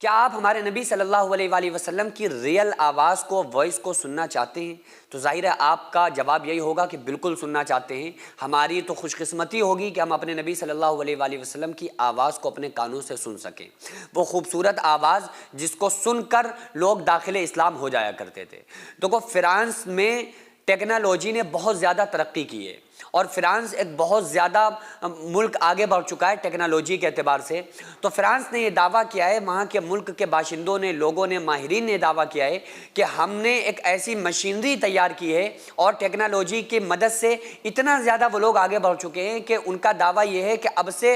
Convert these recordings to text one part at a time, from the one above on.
کیا آپ ہمارے نبی صلی اللہ علیہ وآلہ وسلم کی ریئل آواز کو، وائس کو سننا چاہتے ہیں؟ تو ظاہر ہے آپ کا جواب یہی ہوگا کہ بالکل سننا چاہتے ہیں۔ ہماری تو خوش قسمتی ہوگی کہ ہم اپنے نبی صلی اللہ علیہ وآلہ وسلم کی آواز کو اپنے کانوں سے سن سکیں، وہ خوبصورت آواز جس کو سن کر لوگ داخل اسلام ہو جایا کرتے تھے۔ دیکھو، فرانس میں ٹیکنالوجی نے بہت زیادہ ترقی کی ہے، اور فرانس ایک بہت زیادہ ملک آگے بڑھ چکا ہے ٹیکنالوجی کے اعتبار سے۔ تو فرانس نے یہ دعویٰ کیا ہے، وہاں کے ملک کے باشندوں نے، لوگوں نے، ماہرین نے دعویٰ کیا ہے کہ ہم نے ایک ایسی مشینری تیار کی ہے اور ٹیکنالوجی کی مدد سے اتنا زیادہ وہ لوگ آگے بڑھ چکے ہیں کہ ان کا دعویٰ یہ ہے کہ اب سے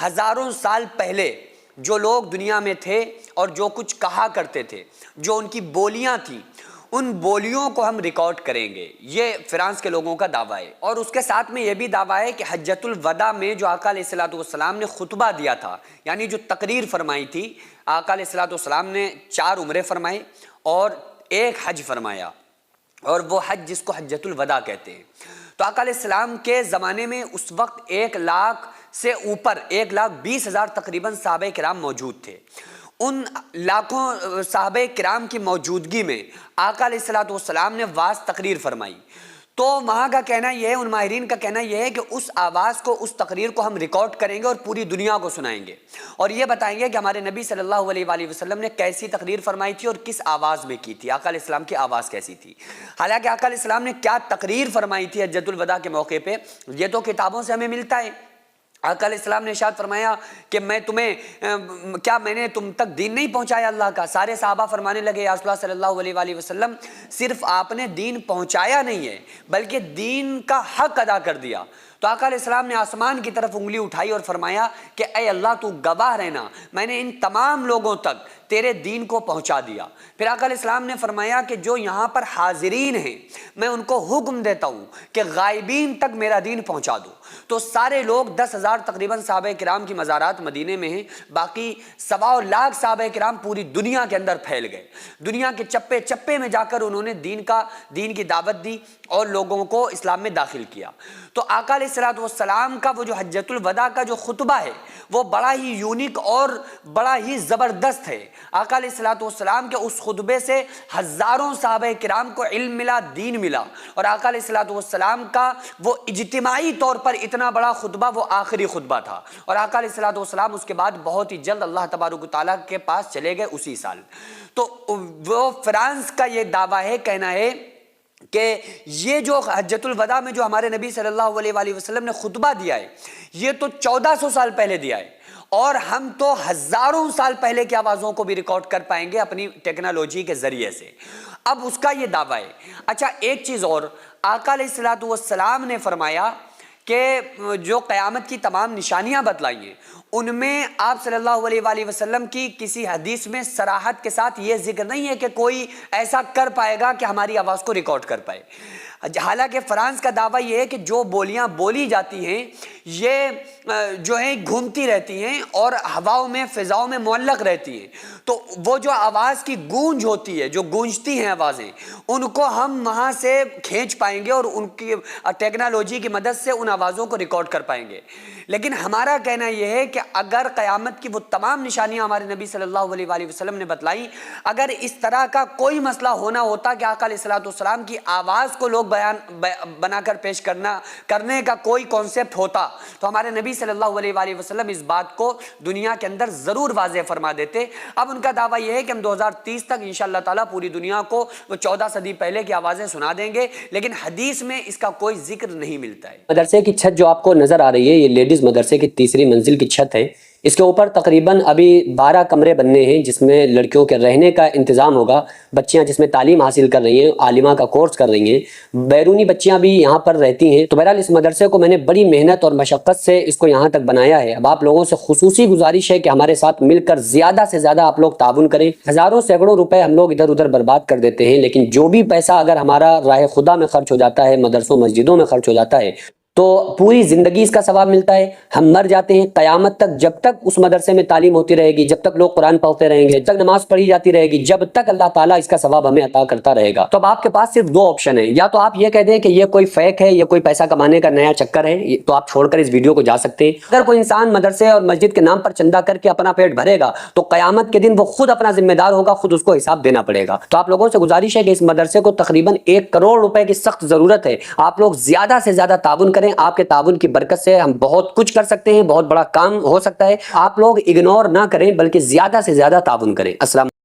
ہزاروں سال پہلے جو لوگ دنیا میں تھے اور جو کچھ کہا کرتے تھے، جو ان کی بولیاں تھیں، ان بولیوں کو ہم ریکارڈ کریں گے۔ یہ فرانس کے لوگوں کا دعویٰ ہے، اور اس کے ساتھ میں یہ بھی دعویٰ ہے کہ حجۃ الوداع میں جو آقا علیہ الصلوۃ والسلام نے خطبہ دیا تھا، یعنی جو تقریر فرمائی تھی، آقا علیہ الصلوۃ والسلام نے 4 عمرے فرمائے اور 1 حج فرمایا، اور وہ حج جس کو حجۃ الوداع کہتے ہیں۔ تو آقا علیہ السلام کے زمانے میں اس وقت 1 لاکھ سے اوپر 1,20,000 تقریباً صحابہ کرام موجود تھے۔ ان لاکھوں صحابہ کرام کی موجودگی میں آقا علیہ الصلوۃ والسلام نے واعظ تقریر فرمائی۔ تو وہاں کا کہنا یہ ہے، ان ماہرین کا کہنا یہ ہے کہ اس آواز کو، اس تقریر کو ہم ریکارڈ کریں گے اور پوری دنیا کو سنائیں گے، اور یہ بتائیں گے کہ ہمارے نبی صلی اللہ علیہ وآلہ وسلم نے کیسی تقریر فرمائی تھی اور کس آواز میں کی تھی، آقا علیہ السلام کی آواز کیسی تھی۔ حالانکہ آقا علیہ السلام نے کیا تقریر فرمائی تھی حجۃ الوداع کے موقع پہ، یہ تو کتابوں سے ہمیں ملتا ہے۔ آقا علیہ السلام نے ارشاد فرمایا کہ میں نے تم تک دین نہیں پہنچایا اللہ کا؟ سارے صحابہ فرمانے لگے، یا رسول اللہ صلی اللہ علیہ وآلہ وسلم، صرف آپ نے دین پہنچایا نہیں ہے بلکہ دین کا حق ادا کر دیا۔ تو آقا علیہ السلام نے آسمان کی طرف انگلی اٹھائی اور فرمایا کہ اے اللہ تو گواہ رہنا، میں نے ان تمام لوگوں تک تیرے دین کو پہنچا دیا۔ پھر آقا علیہ السلام نے فرمایا کہ جو یہاں پر حاضرین ہیں، میں ان کو حکم دیتا ہوں کہ غائبین تک میرا دین پہنچا دو۔ تو سارے لوگ 10,000 تقریباً صحابہ کرام کی مزارات مدینے میں ہیں، باقی 1.25 لاکھ صحابہ کرام پوری دنیا کے اندر پھیل گئے۔ دنیا کے چپے چپے میں جا کر انہوں نے دین کی دعوت دی اور لوگوں کو اسلام میں داخل کیا۔ تو آقا علیہ الصلوۃ والسلام کا وہ جو حجۃ الوداع کا جو خطبہ ہے، وہ بڑا ہی یونیک اور بڑا ہی زبردست ہے۔ آقا علیہ الصلوۃ والسلام کے اس خطبے سے ہزاروں صحابہ کرام کو علم ملا، دین ملا، اور آقا علیہ الصلوۃ والسلام کا وہ اجتماعی طور پر اتنا بڑا خطبہ وہ آخری خطبہ تھا، اور آقا علیہ الصلوۃ والسلام اس کے بعد بہت ہی جلد اللہ تبارک و تعالیٰ کے پاس چلے گئے اسی سال۔ تو وہ فرانس کا یہ دعویٰ ہے، کہنا ہے کہ یہ جو حجۃ الوداع میں جو ہمارے نبی صلی اللہ علیہ وآلہ وسلم نے خطبہ دیا ہے، یہ تو 1400 سال پہلے دیا ہے، اور ہم تو ہزاروں سال پہلے کی آوازوں کو بھی ریکارڈ کر پائیں گے اپنی ٹیکنالوجی کے ذریعے سے۔ اب اس کا یہ دعویٰ ہے۔ اچھا، ایک چیز اور، آقا علیہ الصلوۃ والسلام نے فرمایا کہ جو قیامت کی تمام نشانیاں بتلائی ہیں، ان میں آپ صلی اللہ علیہ وآلہ وسلم کی کسی حدیث میں صراحت کے ساتھ یہ ذکر نہیں ہے کہ کوئی ایسا کر پائے گا کہ ہماری آواز کو ریکارڈ کر پائے۔ حالانکہ فرانس کا دعویٰ یہ ہے کہ جو بولیاں بولی جاتی ہیں، یہ جو ہیں گھومتی رہتی ہیں اور ہواؤں میں، فضاؤں میں معلق رہتی ہیں۔ تو وہ جو آواز کی گونج ہوتی ہے، جو گونجتی ہیں آوازیں، ان کو ہم وہاں سے کھینچ پائیں گے اور ان کی ٹیکنالوجی کی مدد سے ان آوازوں کو ریکارڈ کر پائیں گے۔ لیکن ہمارا کہنا یہ ہے کہ اگر قیامت کی وہ تمام نشانیاں ہمارے نبی صلی اللہ علیہ وآلہ وسلم نے بتلائی، اگر اس طرح کا کوئی مسئلہ ہونا ہوتا کہ آقا علیہ الصلوۃ والسلام کی آواز کو لوگ بنا کر پیش کرنے کا کوئی کانسیپٹ ہوتا، تو ہمارے نبی صلی اللہ علیہ وآلہ وسلم اس بات کو دنیا کے اندر ضرور واضح فرما دیتے۔ اب ان کا دعویٰ یہ ہے کہ ہم 2030 تک انشاءاللہ تعالیٰ پوری دنیا کو وہ 14 صدی پہلے کی آوازیں سنا دیں گے، لیکن حدیث میں اس کا کوئی ذکر نہیں ملتا ہے۔ مدرسے کی چھت جو آپ کو نظر آ رہی ہے، یہ لیڈیز مدرسے کی 3ری منزل کی چھت ہے۔ اس کے اوپر تقریباً ابھی 12 کمرے بننے ہیں جس میں لڑکیوں کے رہنے کا انتظام ہوگا، بچیاں جس میں تعلیم حاصل کر رہی ہیں، عالمہ کا کورس کر رہی ہیں، بیرونی بچیاں بھی یہاں پر رہتی ہیں۔ تو بہرحال اس مدرسے کو میں نے بڑی محنت اور مشقت سے اس کو یہاں تک بنایا ہے۔ اب آپ لوگوں سے خصوصی گزارش ہے کہ ہمارے ساتھ مل کر زیادہ سے زیادہ آپ لوگ تعاون کریں۔ ہزاروں سینکڑوں روپے ہم لوگ ادھر ادھر برباد کر دیتے ہیں، لیکن جو بھی پیسہ اگر ہمارا راہ خدا میں خرچ ہو جاتا ہے، مدرسوں مسجدوں میں خرچ ہو جاتا ہے، تو پوری زندگی اس کا ثواب ملتا ہے. ہم مر جاتے ہیں، قیامت تک جب تک اس مدرسے میں تعلیم ہوتی رہے گی، جب تک لوگ قرآن پڑھتے رہیں گے، جب تک نماز پڑھی جاتی رہے گی، جب تک اللہ تعالیٰ اس کا ثواب ہمیں عطا کرتا رہے گا. تو اب آپ کے پاس صرف دو آپشن ہیں. یا تو آپ یہ کہہ دیں کہ یہ کوئی فیک ہے، یہ کوئی پیسہ کمانے کا نیا چکر ہے، تو آپ چھوڑ کر اس ویڈیو کو جا سکتے ہیں. اگر کوئی انسان مدرسے اور مسجد کے نام پر چندہ کر کے اپنا پیٹ بھرے گا تو قیامت کے دن وہ خود اپنا ذمہ دار ہوگا، خود اس کو حساب دینا پڑے گا. تو آپ لوگوں سے گزارش ہے کہ اس مدرسے کو تقریباً 1 کروڑ روپے کی سخت ضرورت ہے. آپ لوگ زیادہ سے زیادہ تعاون کریں. آپ کے تعاون کی برکت سے ہم بہت کچھ کر سکتے ہیں، بہت بڑا کام ہو سکتا ہے. آپ لوگ اگنور نہ کریں بلکہ زیادہ سے زیادہ تعاون کریں. السلام